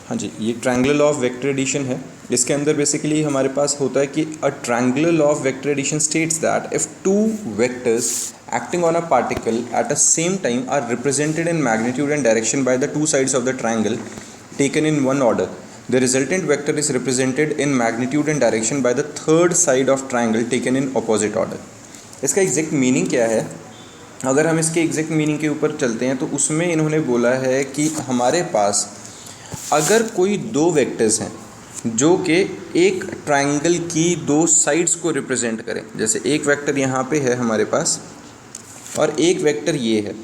हाँ जी, ये triangular law of vector addition है। इसके अंदर बेसिकली हमारे पास होता है कि a triangular law of vector addition states that if two vectors acting on a particle at a same time are represented in magnitude and direction by the two sides of the triangle taken in one order, the resultant vector is represented in magnitude and direction by the third side of triangle taken in opposite order। इसका exact meaning क्या है? अगर हम इसके exact meaning के ऊपर चलते हैं तो उसमें इन्होंने बोला है कि हमारे पास अगर कोई दो वेक्टर्स हैं जो कि एक ट्रायंगल की दो साइड्स को रिप्रेजेंट करें, जैसे एक वेक्टर यहाँ पे है हमारे पास और एक वेक्टर ये है,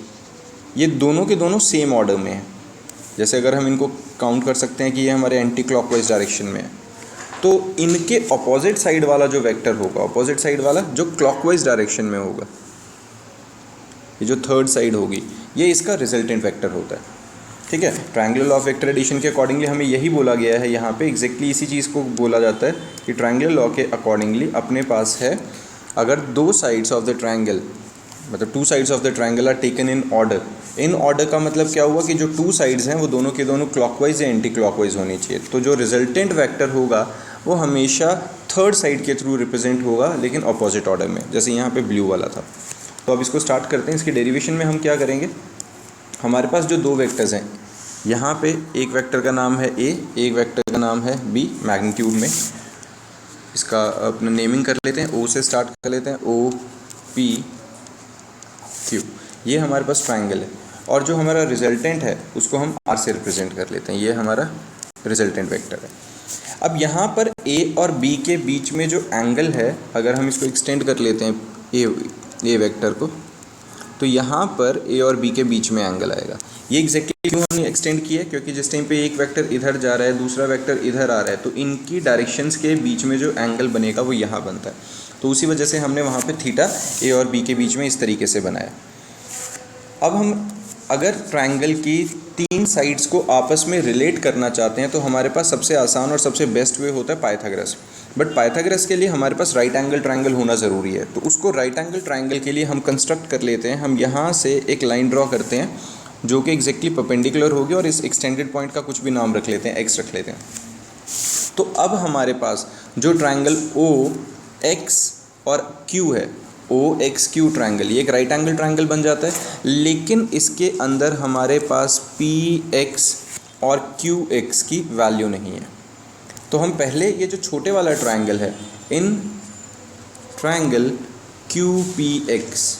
ये दोनों के दोनों सेम ऑर्डर में हैं। जैसे अगर हम इनको काउंट कर सकते हैं कि ये हमारे एंटी क्लॉकवाइज डायरेक्शन में है, तो इनके अपोजिट साइड वाला जो वेक्टर होगा, अपोजिट साइड वाला जो क्लॉकवाइज डायरेक्शन में होगा, ये जो थर्ड साइड होगी, ये इसका रिजल्टेंट वेक्टर होता है। ठीक है, triangular law of vector addition के अकॉर्डिंगली हमें यही बोला गया है यहाँ पे, एग्जैक्टली इसी चीज़ को बोला जाता है कि ट्रायंगुलर लॉ के अकॉर्डिंगली अपने पास है, अगर दो साइड्स ऑफ द ट्रायंगल, मतलब two sides of the triangle are taken in order. In order का मतलब क्या हुआ कि जो टू साइड्स हैं वो दोनों के दोनों क्लॉकवाइज या एंटी क्लॉकवाइज होनी चाहिए। तो जो रिजल्टेंट वेक्टर होगा वो हमेशा थर्ड साइड के थ्रू रिप्रेजेंट होगा, लेकिन अपोजिट ऑर्डर में, जैसे यहाँ पे ब्लू वाला था। तो अब इसको स्टार्ट करते हैं। इसकी डेरिवेशन में हम क्या करेंगे, हमारे पास जो दो वेक्टर्स हैं, यहाँ पे एक वेक्टर का नाम है ए, एक वेक्टर का नाम है बी, मैग्नीट्यूड में। इसका अपना नेमिंग कर लेते हैं, ओ से स्टार्ट कर लेते हैं, ओ पी क्यू। ये हमारे पास ट्रायंगल है और जो हमारा रिजल्टेंट है उसको हम आर से रिप्रेजेंट कर लेते हैं, ये हमारा रिजल्टेंट वेक्टर है। अब यहाँ पर ए और बी के बीच में जो एंगल है, अगर हम इसको एक्सटेंड कर लेते हैं ए वेक्टर को, तो यहाँ पर ए और बी के बीच में एंगल आएगा। ये एग्जैक्टली क्यों हमने एक्सटेंड किया है, क्योंकि जिस टाइम पे एक वेक्टर इधर जा रहा है, दूसरा वेक्टर इधर आ रहा है, तो इनकी डायरेक्शंस के बीच में जो एंगल बनेगा वो यहाँ बनता है। तो उसी वजह से हमने वहाँ पे थीटा ए और बी के बीच में इस तरीके से बनाया। अब हम अगर ट्रायंगल की तीन साइड्स को आपस में रिलेट करना चाहते हैं तो हमारे पास सबसे आसान और सबसे बेस्ट वे होता है पाइथागोरस। बट पाइथागोरस के लिए हमारे पास राइट एंगल ट्रायंगल होना ज़रूरी है। तो उसको राइट एंगल ट्रायंगल के लिए हम कंस्ट्रक्ट कर लेते हैं। हम यहाँ से एक लाइन ड्रॉ करते हैं जो कि एग्जैक्टली परपेंडिकुलर होगी और इस एक्सटेंडेड पॉइंट का कुछ भी नाम रख लेते हैं, एक्स रख लेते हैं। तो अब हमारे पास जो ट्रायंगल ओ एक्स और क्यू है, ओ एक्स क्यू ट्रायंगल, ये एक राइट एंगल ट्रायंगल बन जाता है। लेकिन इसके अंदर हमारे पास पी एक्स और क्यू एक्स की वैल्यू नहीं है। तो हम पहले ये जो छोटे वाला ट्रायंगल है, in triangle Q P x,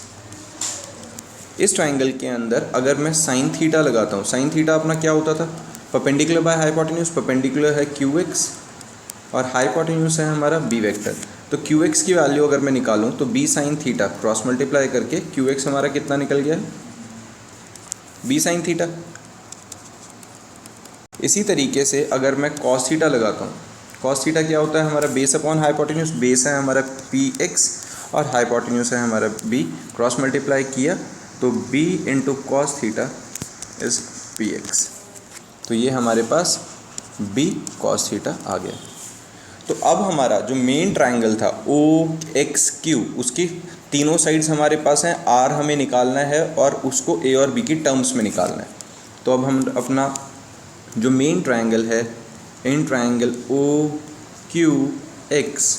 इस ट्रायंगल के अंदर अगर मैं साइन थीटा लगाता हूँ, साइन थीटा अपना क्या होता था, परपेंडिकुलर बाय हाइपोटेन्यूज। परपेंडिकुलर है क्यू एक्स और हाइपोटेन्यूज है हमारा बी वेक्टर। तो क्यू एक्स की वैल्यू अगर मैं निकालूं तो B sine theta cross multiply करके क्यू एक्स हमारा कितना निकल गया, बी साइन थीटा। इसी तरीके से अगर मैं कॉस थीटा लगाता हूँ, कॉस थीटा क्या होता है हमारा, बेस अपॉन हाइपोटेन्यूज। बेस है हमारा पी एक्स और हाइपोटेन्यूज है हमारा बी, क्रॉस मल्टीप्लाई किया तो B into cos theta is P X. तो ये हमारे पास बी कॉस थीटा आ गया। तो अब हमारा जो मेन ट्रायंगल था ओ एक्स क्यू, उसकी तीनों साइड्स हमारे पास हैं, आर हमें निकालना है और उसको ए और बी की टर्म्स में निकालना है। तो अब हम अपना जो मेन ट्रायंगल है, in triangle O Q X,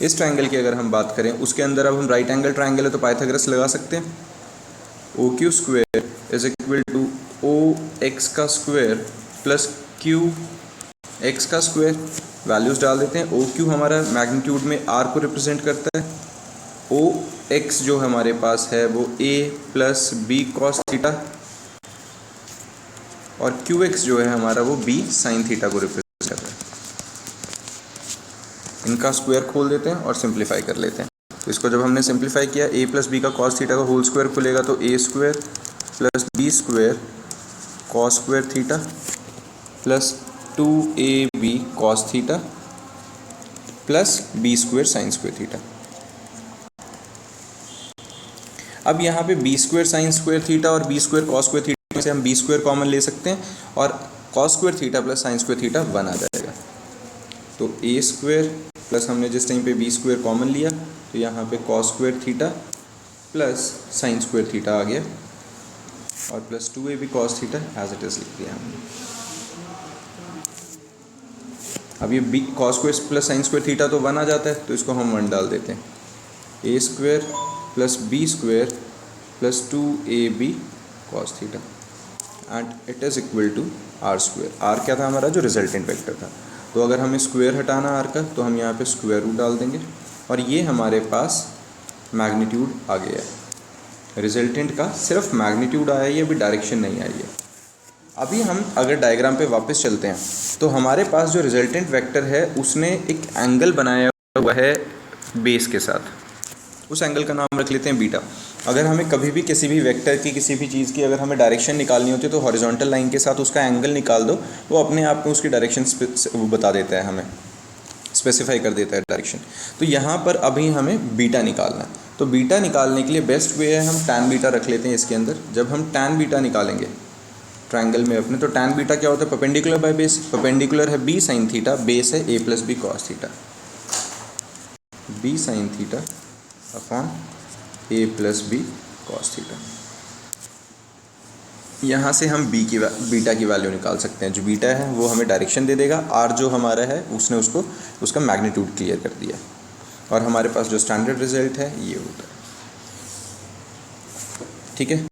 इस ट्रायंगल की अगर हम बात करें, उसके अंदर अब हम राइट एंगल ट्रायंगल है तो पाइथागोरस लगा सकते हैं। O Q square is equal to O X का स्क्वायर प्लस क्यू एक्स का स्क्वायर। वैल्यूज़ डाल देते हैं। ओ क्यू हमारा मैग्नीट्यूड में आर को रिप्रेजेंट करता है। ओ एक्स जो हमारे पास है वो A plus B cos theta, और क्यू एक्स जो है हमारा वो बी साइन थीटा को रिप्रेजेंट करता है। इनका स्क्वायर खोल देते हैं और सिंप्लीफाई कर लेते हैं। तो इसको जब हमने सिंप्लीफाई किया, ए प्लस बी का कॉस थीटा का होल स्क्वायर खुलेगा तो a square plus b square cos square theta plus 2ab cos theta plus b square sine square theta. अब यहाँ पे b square sine square theta और b square cos square theta से हम b square common ले सकते हैं और cos square theta plus sine square theta 1 आ जाएगा। तो ए स्क्वायर प्लस हमने जिस टाइम पे बी स्क्वायर कॉमन लिया तो यहाँ पे cos square theta plus sine square theta आ गया और plus 2ab cos theta as it is लिख दिया हमने। अब ये b cos square plus sine square theta तो 1 आ जाता है, तो इसको हम 1 डाल देते हैं। A square plus b square plus 2ab cos theta and it is equal to r square. R क्या था हमारा, जो रिजल्टेंट वेक्टर था। तो अगर हमें स्क्वायर हटाना आर का, तो हम यहाँ पे स्क्वायर रूट डाल देंगे और ये हमारे पास मैग्नीट्यूड आ गया है। रिजल्टेंट का सिर्फ मैग्नीट्यूड आया है, ये अभी डायरेक्शन नहीं आई है। अभी हम अगर डायग्राम पे वापस चलते हैं तो हमारे पास जो रिजल्टेंट वेक्टर है उसने एक एंगल बनाया हुआ है बेस के साथ। उस एंगल का नाम रख लेते हैं बीटा। अगर हमें कभी भी किसी भी वेक्टर की, किसी भी चीज़ की अगर हमें डायरेक्शन निकालनी होती है तो हॉरिजॉन्टल लाइन के साथ उसका एंगल निकाल दो, वो अपने आप में उसकी डायरेक्शन वो बता देता है, हमें स्पेसिफाई कर देता है डायरेक्शन। तो यहाँ पर अभी हमें बीटा निकालना है। तो बीटा निकालने के लिए बेस्ट वे है, हम टैन बीटा रख लेते हैं इसके अंदर। जब हम टैन बीटा निकालेंगे ट्रायंगल में अपने, तो टैन बीटा क्या होता है, परपेंडिकुलर बाय बेस। परपेंडिकुलर है बी साइन थीटा, बेस है a plus B cos theta. B sine theta upon a plus B cos theta. यहाँ से हम बीटा की वैल्यू निकाल सकते हैं। जो बीटा है वो हमें डायरेक्शन दे देगा, आर जो हमारा है उसने उसको उसका मैग्नीट्यूड क्लियर कर दिया, और हमारे पास जो स्टैंडर्ड रिजल्ट है ये होता है। ठीक है।